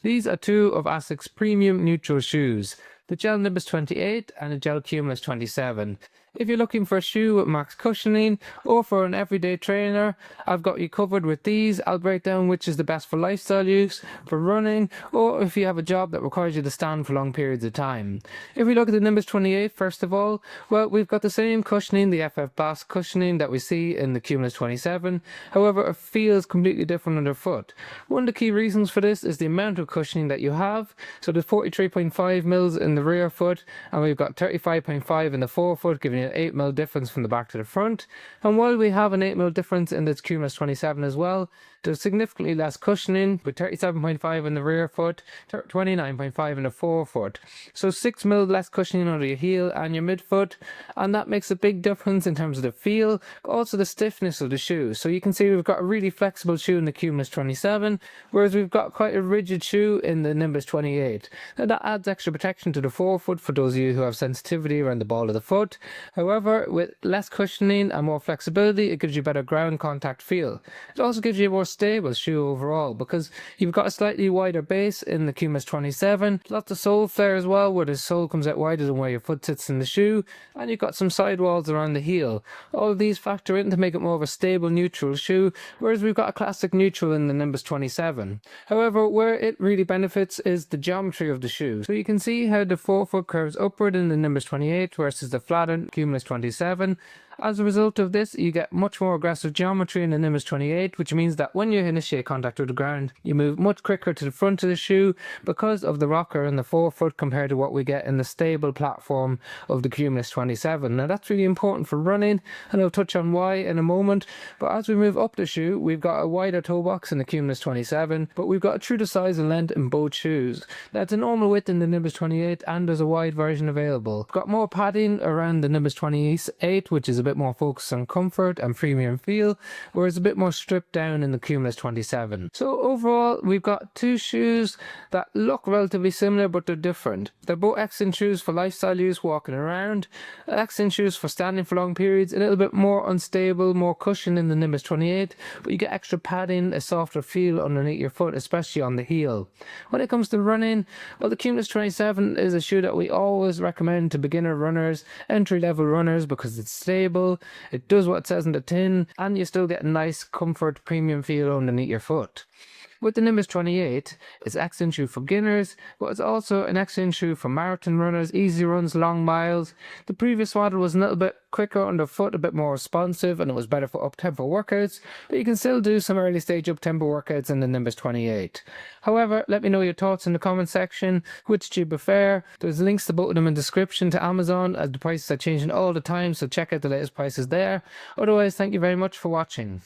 These are two of ASICS premium neutral shoes, the Gel Nimbus 28 and the Gel Cumulus 27. If you're looking for a shoe with max cushioning or for an everyday trainer, I've got you covered with these. I'll break down which is the best for lifestyle use, for running, or if you have a job that requires you to stand for long periods of time. If we look at the Nimbus 28 first of all, well, we've got the same cushioning, the FF Blast cushioning that we see in the Cumulus 27. However, it feels completely different underfoot. One of the key reasons for this is the amount of cushioning that you have. So there's 43.5 mils in the rear foot, and we've got 35.5 in the forefoot, giving you an 8 mil difference from the back to the front. And while we have an 8 mil difference in this Cumulus 27 as well, there's significantly less cushioning with 37.5 in the rear foot, 29.5 in the forefoot. So 6 mil less cushioning under your heel and your midfoot, and that makes a big difference in terms of the feel, but also the stiffness of the shoe. So you can see we've got a really flexible shoe in the Cumulus 27, whereas we've got quite a rigid shoe in the Nimbus 28. Now that adds extra protection to the forefoot for those of you who have sensitivity around the ball of the foot. However, with less cushioning and more flexibility, it gives you better ground contact feel. It also gives you a more stable shoe overall because you've got a slightly wider base in the Cumulus 27, lots of sole flare as well, where the sole comes out wider than where your foot sits in the shoe, and you've got some sidewalls around the heel. All of these factor in to make it more of a stable neutral shoe, whereas we've got a classic neutral in the Nimbus 27. However, where it really benefits is the geometry of the shoe. So you can see how the forefoot curves upward in the Nimbus 28 versus the flattened Cumulus 27. As a result of this, you get much more aggressive geometry in the Nimbus 28, which means that when you initiate contact with the ground, you move much quicker to the front of the shoe because of the rocker in the forefoot compared to what we get in the stable platform of the Cumulus 27. Now that's really important for running, and I'll touch on why in a moment, but as we move up the shoe, we've got a wider toe box in the Cumulus 27, but we've got a true to size and length in both shoes. That's a normal width in the Nimbus 28, and there's a wide version available. We've got more padding around the Nimbus 28, which is a bit more focused on comfort and premium feel, whereas a bit more stripped down in the Cumulus 27. So overall, we've got two shoes that look relatively similar, but they're different. They're both excellent shoes for lifestyle use, walking around, excellent shoes for standing for long periods, a little bit more unstable, more cushion in the Nimbus 28, but you get extra padding, a softer feel underneath your foot, especially on the heel. When it comes to running, well, the Cumulus 27 is a shoe that we always recommend to beginner runners, entry-level runners, because it's stable, it does what it says in the tin, and you still get a nice comfort premium feel underneath your foot. With the Nimbus 28, it's an excellent shoe for beginners, but it's also an excellent shoe for marathon runners, easy runs, long miles. The previous model was a little bit quicker underfoot, a bit more responsive, and it was better for up-tempo workouts, but you can still do some early stage up-tempo workouts in the Nimbus 28. However, let me know your thoughts in the comment section. Which do you prefer? There's links to both of them in the description to Amazon, as the prices are changing all the time, so check out the latest prices there. Otherwise, thank you very much for watching.